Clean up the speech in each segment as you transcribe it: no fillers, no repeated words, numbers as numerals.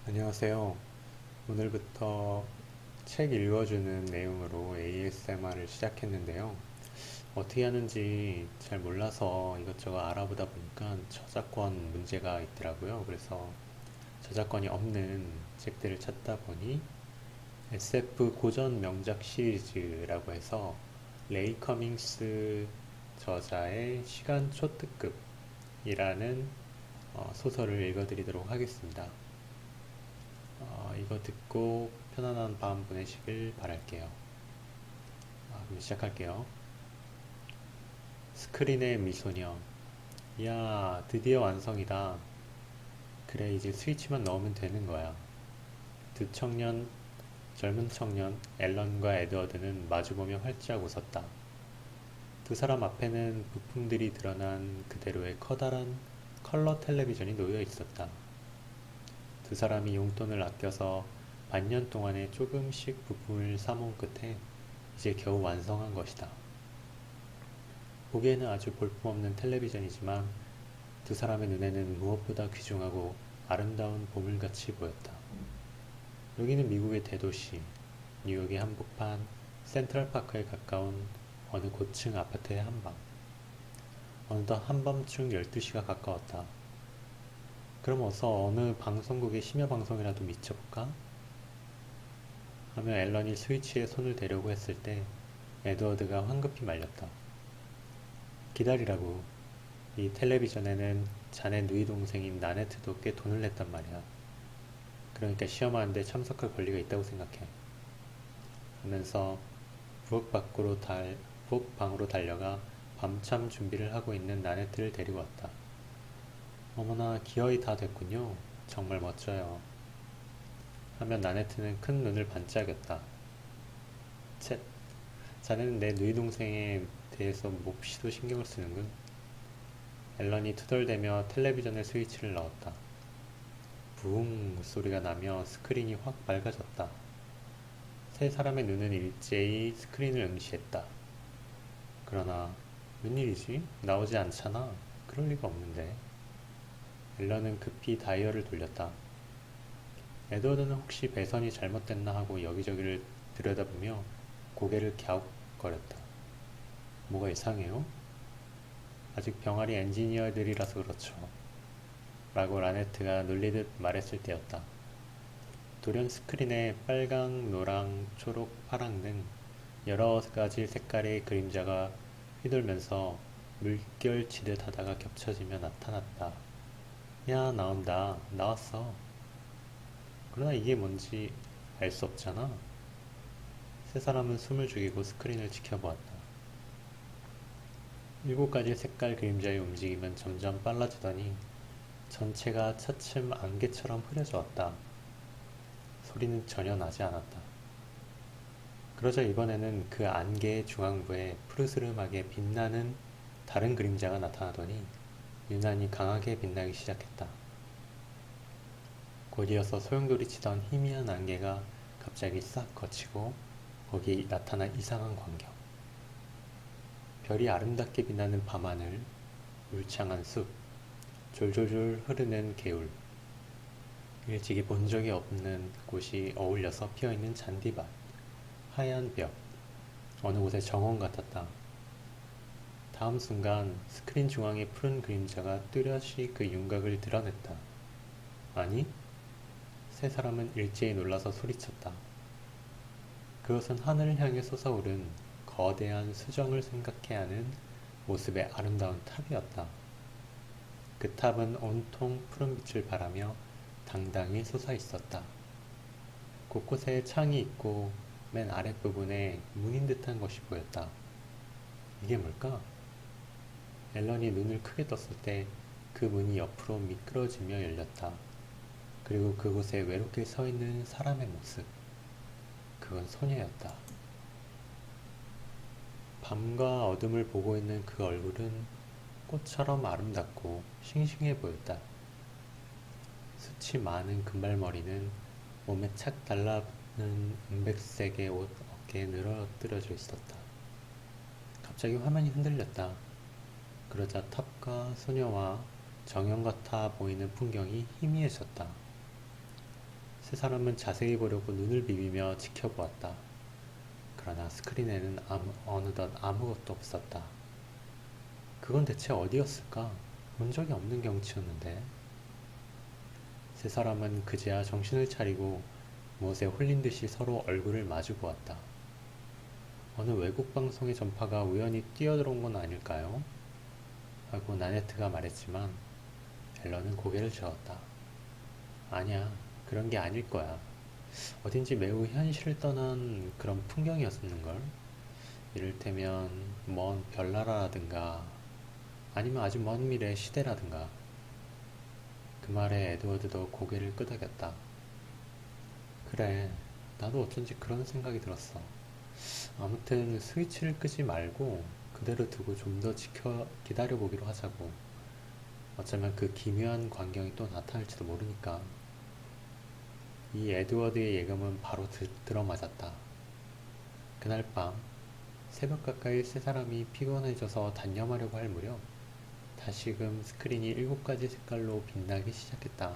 안녕하세요. 오늘부터 책 읽어주는 내용으로 ASMR을 시작했는데요. 어떻게 하는지 잘 몰라서 이것저것 알아보다 보니까 저작권 문제가 있더라고요. 그래서 저작권이 없는 책들을 찾다 보니 SF 고전 명작 시리즈라고 해서 레이 커밍스 저자의 시간 초특급이라는 소설을 읽어드리도록 하겠습니다. 이거 듣고 편안한 밤 보내시길 바랄게요. 그럼 시작할게요. 스크린의 미소녀. 야, 드디어 완성이다. 그래, 이제 스위치만 넣으면 되는 거야. 두 청년, 젊은 청년, 앨런과 에드워드는 마주보며 활짝 웃었다. 두 사람 앞에는 부품들이 드러난 그대로의 커다란 컬러 텔레비전이 놓여 있었다. 두 사람이 용돈을 아껴서 반년 동안에 조금씩 부품을 사모은 끝에 이제 겨우 완성한 것이다. 보기에는 아주 볼품없는 텔레비전이지만 두 사람의 눈에는 무엇보다 귀중하고 아름다운 보물같이 보였다. 여기는 미국의 대도시, 뉴욕의 한복판, 센트럴파크에 가까운 어느 고층 아파트의 한방. 어느덧 한밤중 12시가 가까웠다. 그럼 어서 어느 방송국의 심야 방송이라도 미쳐볼까? 하며 앨런이 스위치에 손을 대려고 했을 때 에드워드가 황급히 말렸다. 기다리라고. 이 텔레비전에는 자네 누이 동생인 나네트도 꽤 돈을 냈단 말이야. 그러니까 시험하는데 참석할 권리가 있다고 생각해. 하면서 부엌 방으로 달려가 밤참 준비를 하고 있는 나네트를 데리고 왔다. 어머나 기어이 다 됐군요. 정말 멋져요. 하면 나네트는 큰 눈을 반짝였다. 쳇, 자네는 내 누이 동생에 대해서 몹시도 신경을 쓰는군. 앨런이 투덜대며 텔레비전의 스위치를 넣었다. 부웅 소리가 나며 스크린이 확 밝아졌다. 세 사람의 눈은 일제히 스크린을 응시했다. 그러나 웬일이지? 나오지 않잖아. 그럴 리가 없는데. 앨런은 급히 다이얼을 돌렸다. 에드워드는 혹시 배선이 잘못됐나 하고 여기저기를 들여다보며 고개를 갸웃거렸다. 뭐가 이상해요? 아직 병아리 엔지니어들이라서 그렇죠. 라고 라네트가 놀리듯 말했을 때였다. 돌연 스크린에 빨강, 노랑, 초록, 파랑 등 여러 가지 색깔의 그림자가 휘돌면서 물결치듯 하다가 겹쳐지며 나타났다. 야, 나온다. 나왔어. 그러나 이게 뭔지 알 수 없잖아. 세 사람은 숨을 죽이고 스크린을 지켜보았다. 일곱 가지 색깔 그림자의 움직임은 점점 빨라지더니 전체가 차츰 안개처럼 흐려져 왔다. 소리는 전혀 나지 않았다. 그러자 이번에는 그 안개의 중앙부에 푸르스름하게 빛나는 다른 그림자가 나타나더니 유난히 강하게 빛나기 시작했다. 곧이어서 소용돌이 치던 희미한 안개가 갑자기 싹 걷히고 거기에 나타난 이상한 광경. 별이 아름답게 빛나는 밤하늘, 울창한 숲, 졸졸졸 흐르는 개울, 일찍이 본 적이 없는 곳이 어울려서 피어있는 잔디밭, 하얀 벽, 어느 곳의 정원 같았다. 다음 순간 스크린 중앙의 푸른 그림자가 뚜렷이 그 윤곽을 드러냈다. 아니, 세 사람은 일제히 놀라서 소리쳤다. 그것은 하늘을 향해 솟아오른 거대한 수정을 생각해 하는 모습의 아름다운 탑이었다. 그 탑은 온통 푸른빛을 발하며 당당히 솟아 있었다. 곳곳에 창이 있고 맨 아랫부분에 문인 듯한 것이 보였다. 이게 뭘까? 앨런이 눈을 크게 떴을 때 그 문이 옆으로 미끄러지며 열렸다. 그리고 그곳에 외롭게 서 있는 사람의 모습. 그건 소녀였다. 밤과 어둠을 보고 있는 그 얼굴은 꽃처럼 아름답고 싱싱해 보였다. 숱이 많은 금발머리는 몸에 착 달라붙는 은백색의 옷 어깨에 늘어뜨려져 있었다. 갑자기 화면이 흔들렸다. 그러자 탑과 소녀와 정형 같아 보이는 풍경이 희미해졌다. 세 사람은 자세히 보려고 눈을 비비며 지켜보았다. 그러나 스크린에는 어느덧 아무것도 없었다. 그건 대체 어디였을까? 본 적이 없는 경치였는데. 세 사람은 그제야 정신을 차리고 무엇에 홀린 듯이 서로 얼굴을 마주 보았다. 어느 외국 방송의 전파가 우연히 뛰어들어온 건 아닐까요? 하고 나네트가 말했지만 앨런은 고개를 저었다. 아니야, 그런 게 아닐 거야. 어딘지 매우 현실을 떠난 그런 풍경이었는걸. 이를테면 먼 별나라라든가 아니면 아주 먼 미래의 시대라든가. 그 말에 에드워드도 고개를 끄덕였다. 그래, 나도 어쩐지 그런 생각이 들었어. 아무튼 스위치를 끄지 말고 그대로 두고 좀 더 기다려보기로 하자고. 어쩌면 그 기묘한 광경이 또 나타날지도 모르니까. 이 에드워드의 예감은 바로 들어맞았다. 그날 밤 새벽 가까이 세 사람이 피곤해져서 단념하려고 할 무렵 다시금 스크린이 7가지 색깔로 빛나기 시작했다.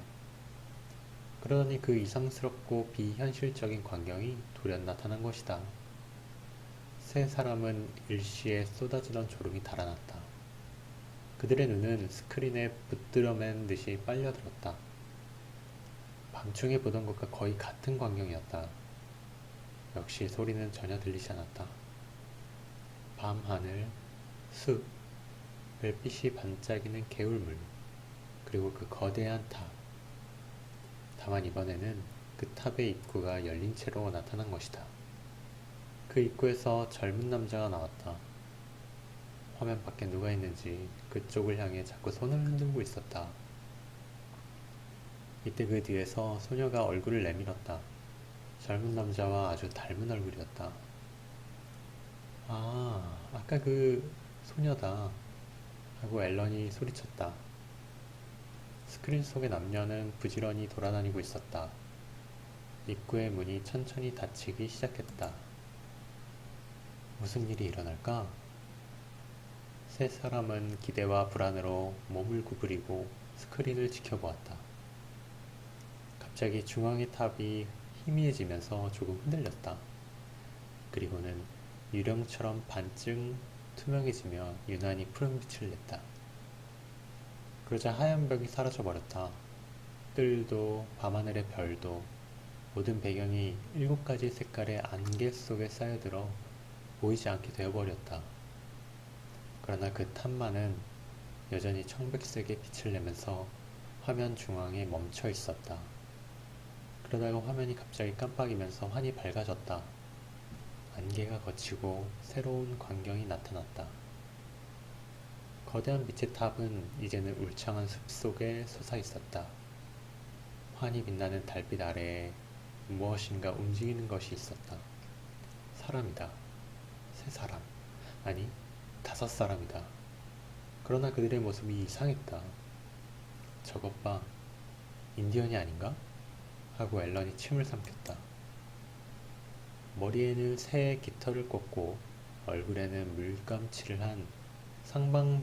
그러더니 그 이상스럽고 비현실적인 광경이 돌연 나타난 것이다. 세 사람은 일시에 쏟아지던 졸음이 달아났다. 그들의 눈은 스크린에 붙들어맨 듯이 빨려들었다. 밤중에 보던 것과 거의 같은 광경이었다. 역시 소리는 전혀 들리지 않았다. 밤하늘, 숲, 별빛이 반짝이는 개울물, 그리고 그 거대한 탑. 다만 이번에는 그 탑의 입구가 열린 채로 나타난 것이다. 그 입구에서 젊은 남자가 나왔다. 화면 밖에 누가 있는지 그쪽을 향해 자꾸 손을 흔들고 있었다. 이때 그 뒤에서 소녀가 얼굴을 내밀었다. 젊은 남자와 아주 닮은 얼굴이었다. 아, 아까 그 소녀다. 하고 앨런이 소리쳤다. 스크린 속의 남녀는 부지런히 돌아다니고 있었다. 입구의 문이 천천히 닫히기 시작했다. 무슨 일이 일어날까? 세 사람은 기대와 불안으로 몸을 구부리고 스크린을 지켜보았다. 갑자기 중앙의 탑이 희미해지면서 조금 흔들렸다. 그리고는 유령처럼 반쯤 투명해지며 유난히 푸른 빛을 냈다. 그러자 하얀 벽이 사라져버렸다. 뜰도 밤하늘의 별도 모든 배경이 7가지 색깔의 안개 속에 쌓여들어 보이지 않게 되어버렸다. 그러나 그 탑만은 여전히 청백색의 빛을 내면서 화면 중앙에 멈춰 있었다. 그러다가 화면이 갑자기 깜빡이면서 환히 밝아졌다. 안개가 걷히고 새로운 광경이 나타났다. 거대한 빛의 탑은 이제는 울창한 숲속에 솟아 있었다. 환히 빛나는 달빛 아래에 무엇인가 움직이는 것이 있었다. 사람이다. 세 사람. 아니, 5사람이다. 그러나 그들의 모습이 이상했다. 저것 봐. 인디언이 아닌가? 하고 앨런이 침을 삼켰다. 머리에는 새의 깃털을 꽂고 얼굴에는 물감칠을 한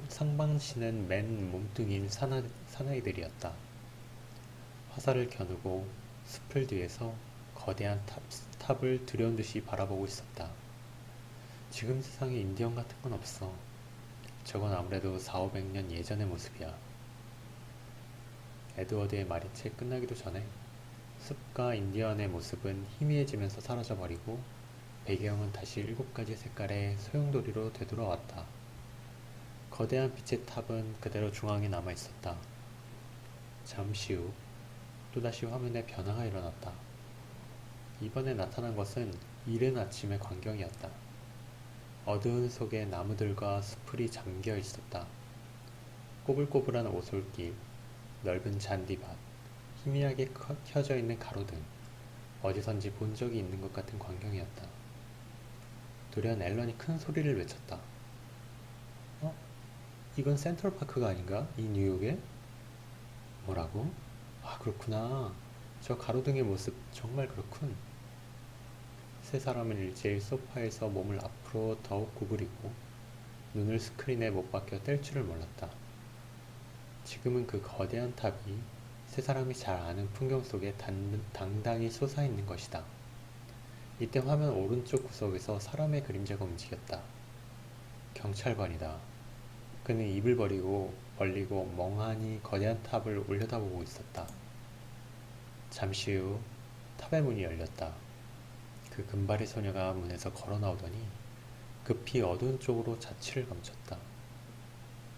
상반신은 맨 몸뚱이인 사나이들이었다. 화살을 겨누고 숲을 뒤에서 거대한 탑을 두려운 듯이 바라보고 있었다. 지금 세상에 인디언 같은 건 없어. 저건 아무래도 4,500년 예전의 모습이야. 에드워드의 말이 채 끝나기도 전에 숲과 인디언의 모습은 희미해지면서 사라져버리고 배경은 다시 7가지 색깔의 소용돌이로 되돌아왔다. 거대한 빛의 탑은 그대로 중앙에 남아있었다. 잠시 후 또다시 화면에 변화가 일어났다. 이번에 나타난 것은 이른 아침의 광경이었다. 어두운 속에 나무들과 수풀이 잠겨 있었다. 꼬불꼬불한 오솔길, 넓은 잔디밭, 희미하게 켜져 있는 가로등, 어디선지 본 적이 있는 것 같은 광경이었다. 돌연 앨런이 큰 소리를 외쳤다. 어? 이건 센트럴파크가 아닌가? 이 뉴욕에? 뭐라고? 아, 그렇구나. 저 가로등의 모습 정말 그렇군. 세 사람은 일제히 소파에서 몸을 앞으로 더욱 구부리고 눈을 스크린에 못 박혀 뗄 줄을 몰랐다. 지금은 그 거대한 탑이 세 사람이 잘 아는 풍경 속에 당당히 솟아있는 것이다. 이때 화면 오른쪽 구석에서 사람의 그림자가 움직였다. 경찰관이다. 그는 입을 벌리고 멍하니 거대한 탑을 올려다보고 있었다. 잠시 후 탑의 문이 열렸다. 그 금발의 소녀가 문에서 걸어 나오더니 급히 어두운 쪽으로 자취를 감췄다.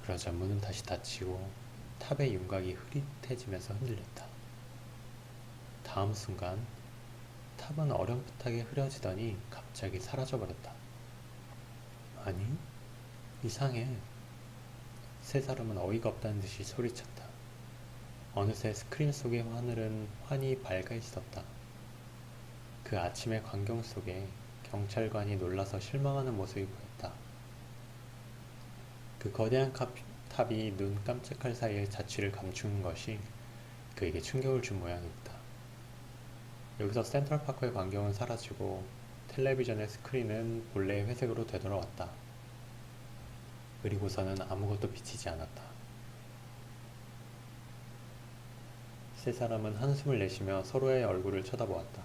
그러자 문은 다시 닫히고 탑의 윤곽이 흐릿해지면서 흔들렸다. 다음 순간 탑은 어렴풋하게 흐려지더니 갑자기 사라져버렸다. 아니, 이상해. 세 사람은 어이가 없다는 듯이 소리쳤다. 어느새 스크린 속의 하늘은 환히 밝아 있었다. 그 아침의 광경 속에 경찰관이 놀라서 실망하는 모습이 보였다. 그 거대한 탑이 눈 깜짝할 사이에 자취를 감추는 것이 그에게 충격을 준 모양이었다. 여기서 센트럴파크의 광경은 사라지고 텔레비전의 스크린은 본래의 회색으로 되돌아왔다. 그리고서는 아무것도 비치지 않았다. 세 사람은 한숨을 내쉬며 서로의 얼굴을 쳐다보았다.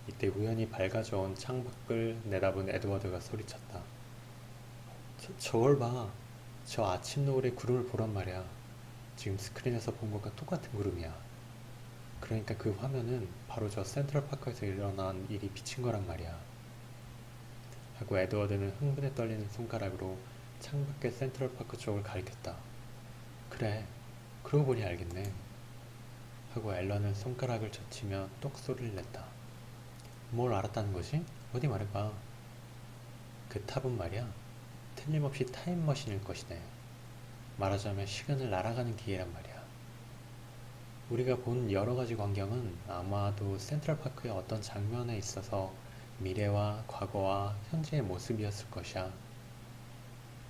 이때 우연히 밝아져온 창밖을 내다본 에드워드가 소리쳤다. 저걸 봐. 저 아침 노을의 구름을 보란 말이야. 지금 스크린에서 본 것과 똑같은 구름이야. 그러니까 그 화면은 바로 저 센트럴파크에서 일어난 일이 비친 거란 말이야. 하고 에드워드는 흥분에 떨리는 손가락으로 창밖의 센트럴파크 쪽을 가리켰다. 그래, 그러고 보니 알겠네. 하고 앨런은 손가락을 젖히며 똑 소리를 냈다. 뭘 알았다는 거지? 어디 말해봐. 그 탑은 말이야, 틀림없이 타임머신일 것이네. 말하자면 시간을 날아가는 기계란 말이야. 우리가 본 여러가지 광경은 아마도 센트럴파크의 어떤 장면에 있어서 미래와 과거와 현재의 모습이었을 것이야.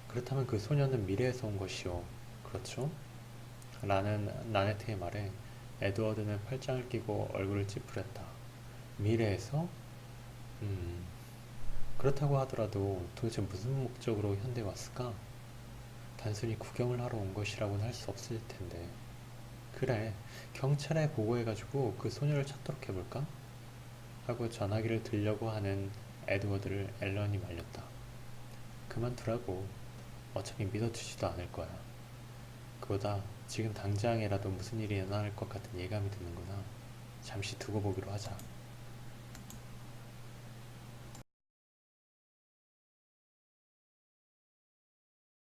그렇다면 그 소녀는 미래에서 온 것이오. 그렇죠? 라는 나네트의 말에 에드워드는 팔짱을 끼고 얼굴을 찌푸렸다. 미래에서? 그렇다고 하더라도 도대체 무슨 목적으로 현대에 왔을까? 단순히 구경을 하러 온 것이라고는 할 수 없을 텐데. 그래, 경찰에 보고해가지고 그 소녀를 찾도록 해볼까? 하고 전화기를 들려고 하는 에드워드를 앨런이 말렸다. 그만두라고. 어차피 믿어주지도 않을 거야. 그보다 지금 당장이라도 무슨 일이 일어날 것 같은 예감이 드는구나. 잠시 두고 보기로 하자.